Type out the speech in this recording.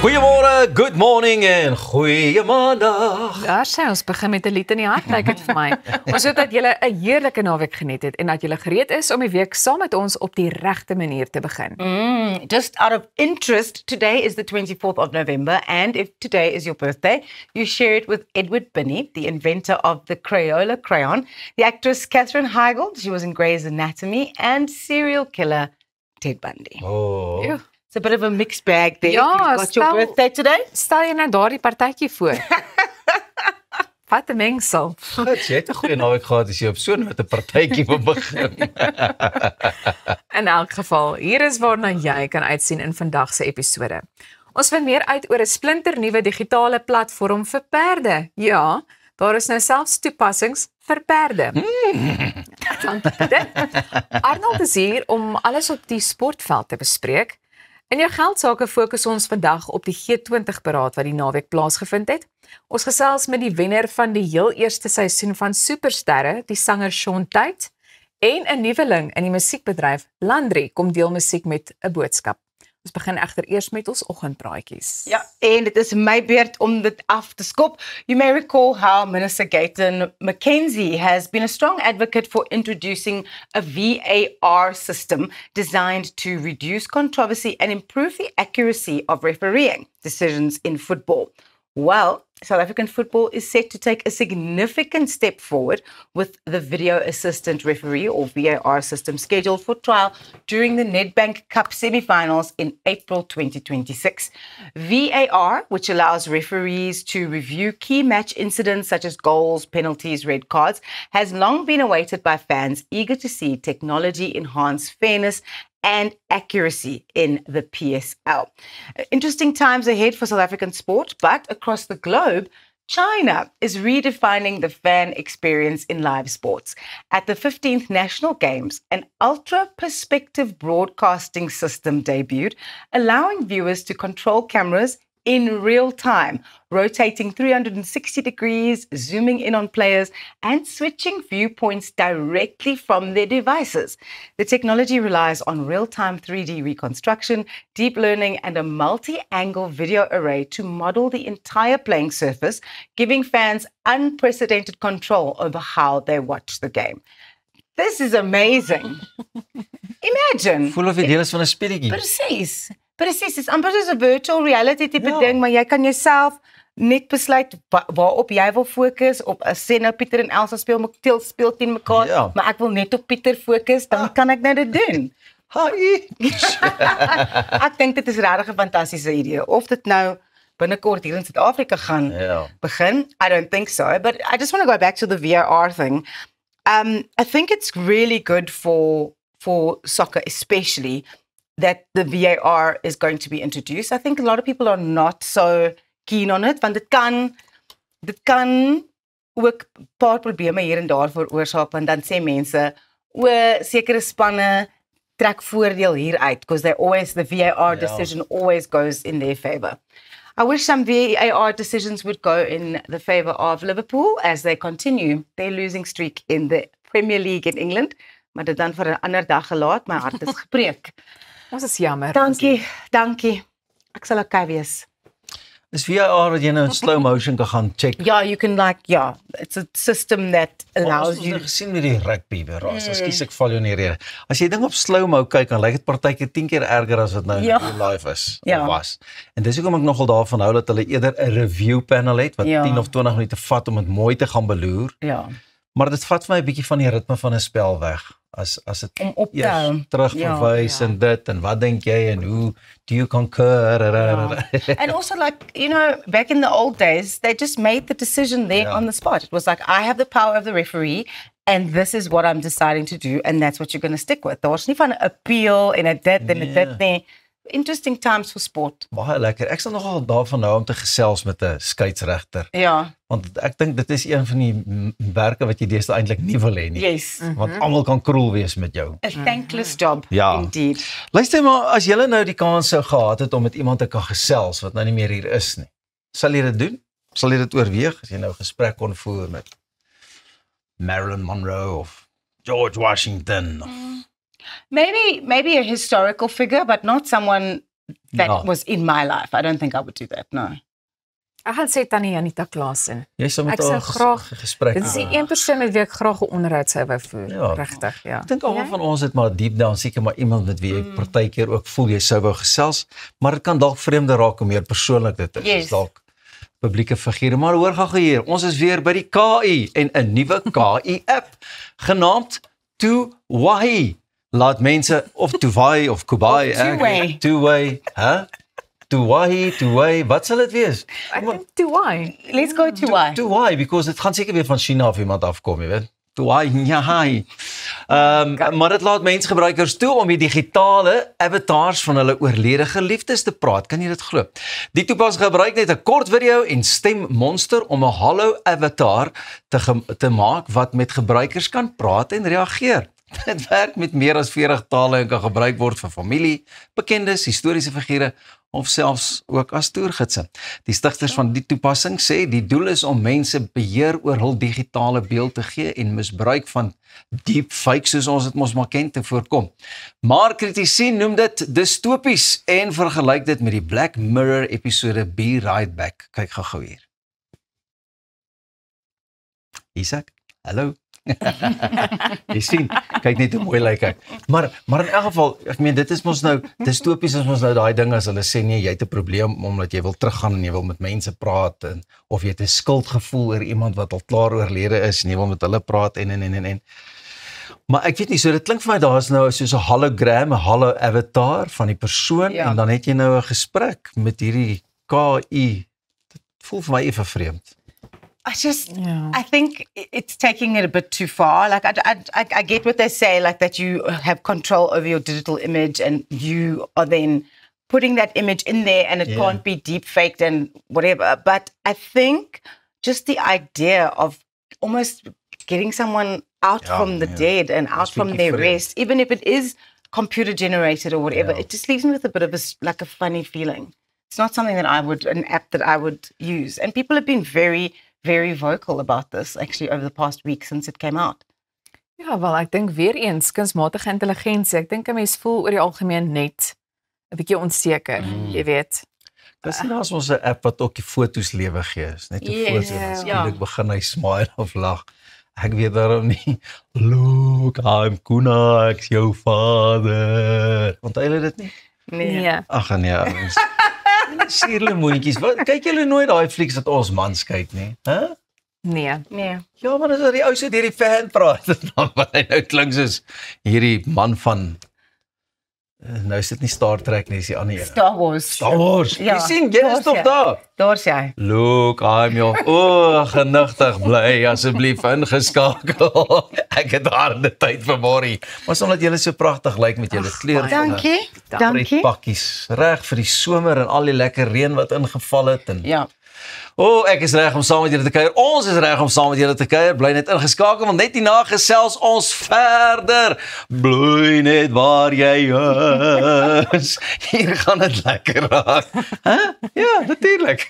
Goeiemôre, good morning en goeie maandag. Daar sê ons begin met 'n lied in die hart, lyk dit vir my. Ons hoop dat julle 'n heerlike naweek geniet het en dat julle gereed is om die week saam met ons op die regte manier te begin. Just out of interest, today is the 24th of November, and if today is your birthday, you share it with Edward Binney, the inventor of the Crayola crayon, the actress Katherine Heigl, she was in Grey's Anatomy, and serial killer Ted Bundy. Oh. Ew. It's a bit of a mixed bag there. Ja, You've got your birthday today? Stel jy nou daardie partytjie voor. Wat 'n mengsel. Goed, jy het 'n goeie naweek gehad as jy op so 'n partytjie wil begin. In elk geval, hier is waarna jy kan uitsien in vandag se episode. Ons vind meer uit oor 'n splinternuwe digitale platform vir perde. Ja, daar is nou selfs toepassings vir perde. Dankie vir dit. Arnold is hier om alles op die sportveld te bespreek. In jou geldsaake fokus ons vandag op die G20-beraad wat die naweek plaasgevind het. Ons gesels met die wenner van die heel eerste seisoen van Supersterre, die sanger Shaun Tate, en 'n nuweling in die musiekbedryf, Landry, kom deel musiek met 'n boodskap. Ons begin egter eers met ons oggendpraatjies. Ja, en dit is my beurt om dit af te skop. You may recall how Minister Gayton McKenzie has been a strong advocate for introducing a VAR system designed to reduce controversy and improve the accuracy of refereeing decisions in football. Well, South African football is set to take a significant step forward with the video assistant referee or VAR system scheduled for trial during the Nedbank Cup semi-finals in April 2026. VAR, which allows referees to review key match incidents such as goals, penalties, red cards, has long been awaited by fans eager to see technology enhance fairness and accuracy in the PSL. Interesting times ahead for South African sport, but across the globe, China is redefining the fan experience in live sports. At the 15th National Games, an ultra-perspective broadcasting system debuted, allowing viewers to control cameras in real time, rotating 360 degrees, zooming in on players, and switching viewpoints directly from their devices. The technology relies on real-time 3D reconstruction, deep learning, and a multi-angle video array to model the entire playing surface, giving fans unprecedented control over how they watch the game. This is amazing. Imagine. Voel of jy deel is van 'n speletjie. Precies. Precies, het is amper soos 'n virtual reality tipe ding, maar jy kan jouself net besluit waarop jy wil fokus, op 'n sê nou Pieter en Elsa speel teen mekaar, maar ek wil net op Pieter fokus, dan kan ek nou dit doen. Hi. Ek dink dit is regtig 'n fantastiese idee. Of dit nou binnekort hier in Suid-Afrika gaan begin, I don't think so, but I just want to go back to the VAR thing. I think it's really good for soccer especially, that the VAR is going to be introduced. I think a lot of people are not so keen on it, want dit kan ook 'n paar probleme hier en daar veroorsaak, want dan sê mense, sekere spanne trek voordeel hier uit, because the VAR decision always goes in their favor. I wish some VAR decisions would go in the favor of Liverpool as they continue their losing streak in the Premier League in England, maar dit dan vir 'n ander dag gelaat, my hart is gebreek. Ons is jammer. Dankie. Ek sal okay wees. Is VAR wat jy nou in slow motion kan gaan check? Ja, you can it's a system that allows you. Ons het gesien met die rugby weer raas. Ekskuus ek val jou in die rede. As jy ding op slow mo kyk, dan lyk dit partykeer 10 keer erger as wat nou live is of was. En dis hoekom ek nogal daarvan hou dat hulle eerder 'n review panel het wat 10 of 20 minute vat om dit mooi te gaan beloer. Ja. Maar dit vat vir my 'n bietjie van die ritme van 'n spel weg. As dit terugverwys en dit en wat dink jy en hoe do you concur? And also back in the old days, they just made the decision there on the spot. It was like, I have the power of the referee and this is what I'm deciding to do and that's what you're going to stick with. Daar was nie van 'n appeal en 'n dit en 'n dit nie. Interesting times for sport. Baie lekker. Ek sal nogal daarvan hou om te gesels met 'n skeieregter. Ja. Want ek dink dit is een van die werke wat jy deesdae eintlik nie wil hê nie. Yes. Want almal kan cruel wees met jou. A thankless job, indeed. Luister maar, as jy nou die kans sou gehad het om met iemand te kan gesels wat nou nie meer hier is nie, sal jy dit doen? Sal jy dit oorweeg as jy nou 'n gesprek kon voer met Marilyn Monroe of George Washington? Maybe a historical figure, but not someone that was in my life. I don't think I would do that, no. Ek gaan sê Tannie Janita Klaasen. Jy sou met Ek sou haar graag gesprek. Dit is die een persoon met wie ek graag 'n onderhoud sou wou voer. Ja. Regtig, ja. Ek dink almal van ons het maar deep down seker maar iemand met wie jy partykeer ook voel jy sou wou gesels, maar dit kan dalk vreemde raak hoe meer persoonlik dit is. Yes. Dalk publieke figure. Maar hoor gou hier, ons is weer by die KI en 'n nuwe KI app genaamd Tuwai. Laat mense of Tuwai of Kubai, Tuwai, Tuwai, wat sal dit wees? Ek dink Tuwai. Let's go to why. Tuwai, because dit gaan seker weer van China of iemand afkom, jy weet. Tuwai, ja. Maar dit laat mense gebruikers toe om die digitale avatars van hulle oorlede geliefdes te praat. Kan jy dit glo? Die toepassing gebruik net 'n kort video en stemmonster om 'n hallo avatar te maak wat met gebruikers kan praat en reageer. Dit werk met meer as 40 tale en kan gebruik word vir familie, bekendes, historiese figure of selfs ook as toergidse. Die stigters van die toepassing sê die doel is om mense beheer oor hul digitale beeld te gee en misbruik van deepfakes soos ons dit mos maar ken te voorkom. Maar kritici noem dit distopies en vergelyk dit met die Black Mirror episode Be Right Back. Kyk gou hier. Isak, hallo. Jy sien, kyk net hoe mooi lyk hy. Maar in elk geval, ek meen dit is mos nou distopies is mos nou daai ding as hulle sê nee, jy het 'n probleem omdat jy wil teruggaan en jy wil met mense praat en of jy het 'n skuldgevoel oor iemand wat al klaar oorlede is en jy wil met hulle praat en. Maar ek weet nie, so dit klink vir my daar is nou soos 'n hologram, 'n holo avatar van die persoon en dan het jy nou 'n gesprek met hierdie KI. Dit voel vir my effe vreemd. I think it's taking it a bit too far. Like, I get what they say, like that you have control over your digital image and you are then putting that image in there and it can't be deep faked and whatever. But I think just the idea of almost getting someone out from the dead and out from their rest, even if it is computer generated or whatever, it just leaves me with a bit of a funny feeling. It's not something that an app that I would use. And people have been very vocal about this actually over the past week since it came out. Ja, wel ek dink weer eens kunsmatige intelligensie. Ek dink 'n mens voel oor die algemeen net 'n bietjie onseker, jy weet. Dis nie daar's ons 'n app wat ook die foto's lewe gee. Net 'n foto en skielik begin hy smile of lag. Ek weet daarom nie. Look, I'm Kuna, ek's jou vader. Want hy het dit nie. Nee. Ag nee. Sierle moontjies. Wat kyk julle nooit daai flieks wat ons mans kyk nie? Hæ? Nee. Ja, maar as die ou so deur die fan praat, dan wat hy nou klink soos hierdie man van nou is dit nie Star Trek nie, is die ander een. Star Wars. Ja, jy sien, jy is toch daar? Daar is jy. Look, I'm your genigtig bly asseblief ingeskakel. Ek het harde tyd vir môre. Maar omdat julle so pragtig lyk met julle klere. Dankie. Pakkies, reg vir die somer en al die lekker reën wat ingeval het en ja. Ek is reg om saam met julle te kuier. Ons is reg om saam met julle te kuier. Bly net ingeskakel want net hierna gesels ons verder. Bly net waar jy is. Hier gaan dit lekker raak. Hæ? Ja, natuurlik.